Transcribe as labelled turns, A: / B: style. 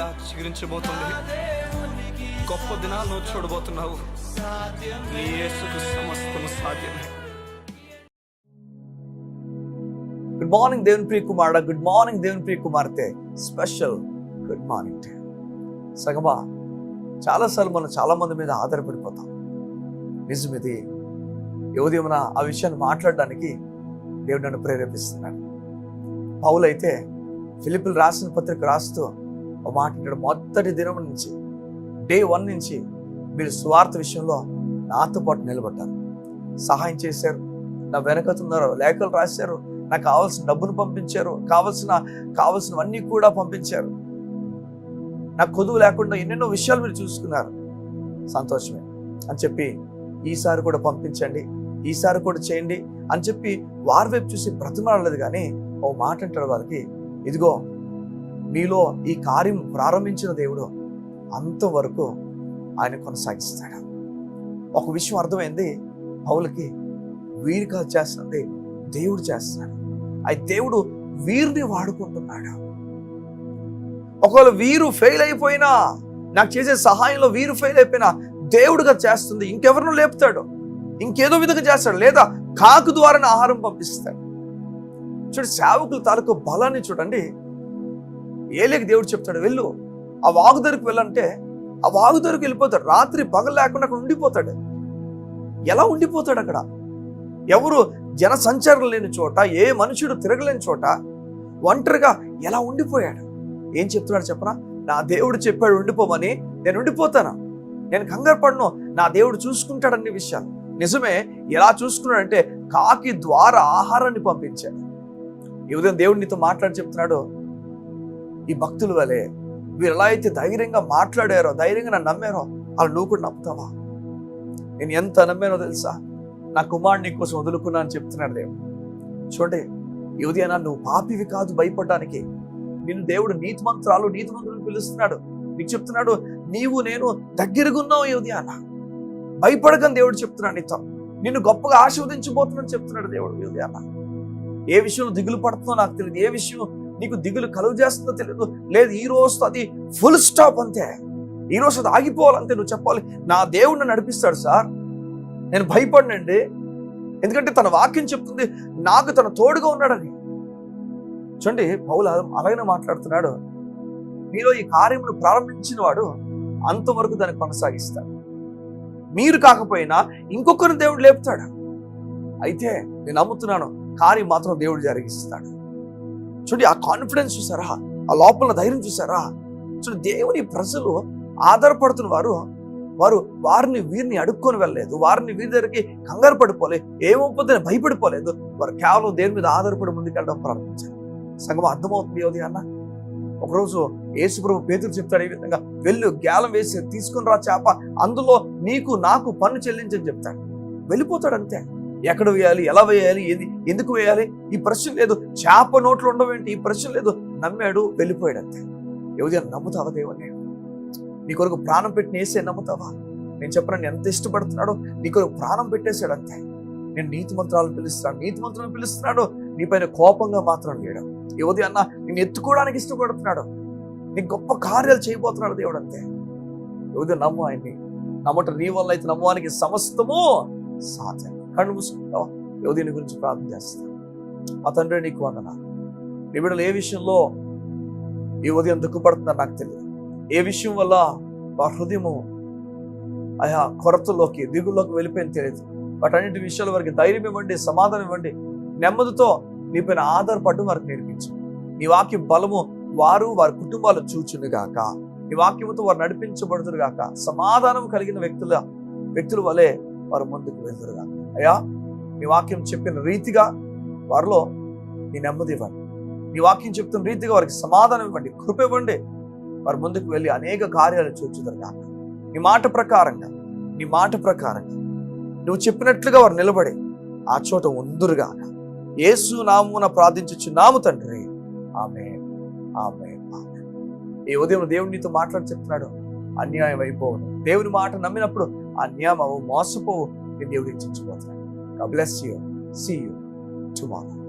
A: మరలా చిగురించబోతుంది. గొప్ప దినాలను చూడబోతున్నావు. నీ యేసుకు సమస్తము సాధ్యమే.
B: గుడ్ మార్నింగ్ దేవుని ప్రియ కుమారుడా, గుడ్ మార్నింగ్ దేవుని ప్రియ కుమార్తె. Special good morning day. సగమా చాలాసార్లు మనం చాలా మంది మీద ఆధారపడిపోతాం. నిజమిది. ఉదయమున ఆ విషయాన్ని మాట్లాడడానికి దేవుడు నన్ను ప్రేరేపిస్తున్నాడు. పౌలు అయితే ఫిలిప్పీయులకు రాసిన పత్రిక రాస్తూ ఒక మాట అంటాడు. మొదటి దినం నుంచి, డే 1 నుంచి మీరు సువార్త విషయంలో నాతో పాటు నిలబడ్డారు, సహాయం చేశారు, నా వెనకతున్నారు, లేఖలు రాశారు, నాకు కావాల్సిన డబ్బును పంపించారు, కావాల్సినవన్నీ కూడా పంపించారు. నాకు కొదువు లేకుండా ఎన్నెన్నో విషయాలు మీరు చూసుకున్నారు. సంతోషమే అని చెప్పి ఈసారి కూడా పంపించండి, ఈసారి కూడా చేయండి అని చెప్పి వారి వైపు చూసి బ్రతిమాడలేదు. కానీ ఓ మాట అంటాడు వారికి, ఇదిగో మీలో ఈ కార్యం ప్రారంభించిన దేవుడు అంతవరకు ఆయన కొనసాగిస్తాడు. ఒక విషయం అర్థమైంది పౌలకి, వీరు కాదు చేస్తుంది, దేవుడు చేస్తున్నాడు. ఆ దేవుడు వీరిని వాడుకుంటున్నాడు. ఒకవేళ వీరు ఫెయిల్ అయిపోయినా, నాకు చేసే సహాయంలో వీరు ఫెయిల్ అయిపోయినా దేవుడుగా చేస్తుంది. ఇంకెవరినో లేపుతాడు, ఇంకేదో విధంగా చేస్తాడు, లేదా కాకు ద్వారా ఆహారం పంపిస్తాడు. చూడు, సేవకుల తాలూకు బలాన్ని చూడండి. ఏలియాకి దేవుడు చెప్తాడు, వెళ్ళు ఆ వాగు దగ్గరికి వెళ్ళంటే ఆ వాగు దగ్గరికి వెళ్ళిపోతాడు. రాత్రి పగలు లేకుండా అక్కడ ఉండిపోతాడు. ఎలా ఉండిపోతాడు? అక్కడ ఎవరు జన సంచారం లేని చోట, ఏ మనుషుడు తిరగలేని చోట ఒంటరిగా ఎలా ఉండిపోయాడు? ఏం చెప్తున్నాడు చెప్పనా? నా దేవుడు చెప్పాడు ఉండిపోమని, నేను ఉండిపోతాను, నేను కంగారు పడను, నా దేవుడు చూసుకుంటాడన్ని విషయాలు. నిజమే. ఎలా చూసుకున్నాడంటే కాకి ద్వారా ఆహారాన్ని పంపించాడు. ఈ ఉదయం దేవుడు నీతో మాట్లాడి చెప్తున్నాడు, ఈ భక్తుల వలె వీరు ఎలా అయితే ధైర్యంగా మాట్లాడారో, ధైర్యంగా నన్ను నమ్మారో, అలా నువ్వు కూడా నమ్ముతావా? నేను ఎంత నమ్మానో తెలుసా? నా కుమారుడు నీ కోసం వదులుకున్నా అని చెప్తున్నాడు దేవుడు. చూడండి, ఈ ఉదయం నువ్వు పాపివి కాదు భయపడడానికి. నిన్ను దేవుడు నీతిమంతులను పిలుస్తున్నాడు. నీకు చెప్తున్నాడు, నీవు నేను దగ్గరగా ఉన్నావు. ఈ ఉదయాన భయపడకని దేవుడు చెప్తున్నాడు నీతో. నిన్ను గొప్పగా ఆశీర్వదించబోతున్నాడు చెప్తున్నాడు దేవుడు. ఈ ఉదయాన ఏ విషయంలో దిగులు పడుతుందో నాకు తెలియదు, ఏ విషయం నీకు దిగులు కలుగు చేస్తుందో తెలియదు. లేదు, ఈ రోజు అది ఫుల్ స్టాప్ అంతే, ఈ రోజు అది ఆగిపోవాలంతే. నువ్వు చెప్పాలి, నా దేవుడు నన్ను నడిపిస్తాడు సార్, నేను భయపడినండి, ఎందుకంటే తన వాక్యం చెప్తుంది నాకు తన తోడుగా ఉన్నాడని. చూడండి, పౌలు అలాగనే మాట్లాడుతున్నాడు. మీలో ఈ కార్యమును ప్రారంభించిన వాడు అంతవరకు దాన్ని కొనసాగిస్తాడు. మీరు కాకపోయినా ఇంకొకరిని దేవుడు లేపుతాడు. అయితే నేను నమ్ముతున్నాను, కార్యం మాత్రం దేవుడు జరిగిస్తాడు. చూడండి, ఆ కాన్ఫిడెన్స్ చూసారా? ఆ లోపల ధైర్యం చూసారా? చూడండి, దేవుని ప్రజలు ఆధారపడుతున్న వారు వారిని వీరిని అడుక్కొని వెళ్ళలేదు, వారిని వీరి దగ్గరికి కంగారు పడిపోలేదు, ఏమవుతుందని భయపడిపోలేదు. వారు కేవలం దేవుని మీద ఆధారపడి ముందుకెళ్ళడం ప్రారంభించారు. సంగమం అర్థమవుతుంది యోధి అన్న. ఒకరోజు యేసుప్రభు పేతురు చెప్తాడు ఈ విధంగా, వెళ్ళు గేలం వేసి తీసుకుని రా చేప, అందులో నీకు నాకు పన్ను చెల్లించని చెప్తాడు. వెళ్ళిపోతాడు అంతే. ఎక్కడ వేయాలి, ఎలా వేయాలి, ఎందుకు వేయాలి, ఈ ప్రశ్న లేదు. చేప నోట్లో ఉండవేంటి, ఈ ప్రశ్న లేదు. నమ్మాడు, వెళ్ళిపోయాడు అంతే. యోధి నమ్ముతావా దేవుని? నీ కొరకు ప్రాణం పెట్టిన యేసే నమ్ముతావా? నేను చెప్పను, ఎంత ఇష్టపడుతున్నాడో నీ కొరకు ప్రాణం పెట్టేశాడు అంతే. నేను నీతిమంతులను పిలుస్తున్నాడు, నీ పైన కోపంగా మాత్రం లేడు. యువతి అన్న నేను ఎత్తుకోవడానికి ఇష్టపడుతున్నాడు, నీకు గొప్ప కార్యాలు చేయబోతున్నాడు దేవుడు అంతే. యువతి నమ్ము ఆయన్ని. నమ్మట నీ వల్ల అయితే నమ్మడానికి సమస్తము సాధ్యం. కళ్ళు మూసుకుంటావా? యువతిని గురించి ప్రార్థన చేస్తాను. మా తండ్రి, నీకు వందనాలు. నీ బిడ్డలు ఏ విషయంలో ఈ ఉదయం దుఃఖపడుతున్నారు నాకు తెలియదు. ఏ విషయం వల్ల వారి హృదయము ఆయా కొరతల్లోకి, దిగుల్లోకి వెళ్ళిపోయింది తెలియదు. వాటన్నింటి విషయాలు వారికి ధైర్యం ఇవ్వండి, సమాధానం ఇవ్వండి. నెమ్మదితో నీ పైన ఆధారపడడం వారికి నేర్పించు. నీ వాక్యం బలము వారి కుటుంబాలు చూచునుగాక. నీ వాక్యముతో వారు నడిపించబడుతురుగాక. సమాధానం కలిగిన వ్యక్తుల వలె వారు ముందుకు వెళ్తురుగాక. అయ్యా, నీ వాక్యం చెప్పిన రీతిగా వారిలో నీ నెమ్మది ఇవ్వండి. నీ వాక్యం చెప్తున్న రీతిగా వారికి సమాధానం ఇవ్వండి, కృప ఇవ్వండి. వారు ముందుకు వెళ్ళి అనేక కార్యాలు చూచుదురుగాక. నీ మాట ప్రకారంగా నువ్వు చెప్పినట్లుగా వారు నిలబడి ఆ చోట ఉందురుగాక. యేసు నామమున ప్రార్థించుచున్నాము తండ్రి, ఆమేన్, ఆమేన్, ఆమేన్. ఈ ఉదయం దేవుడు నీతో మాట్లాడి చెప్తున్నాడు, అన్యాయం అయిపోవు. దేవుని మాట నమ్మినప్పుడు అన్యాయం అవు, మోసపోవు. నేను దేవుడు ఇచ్చించుకోతున్నాను. God bless you. See you tomorrow.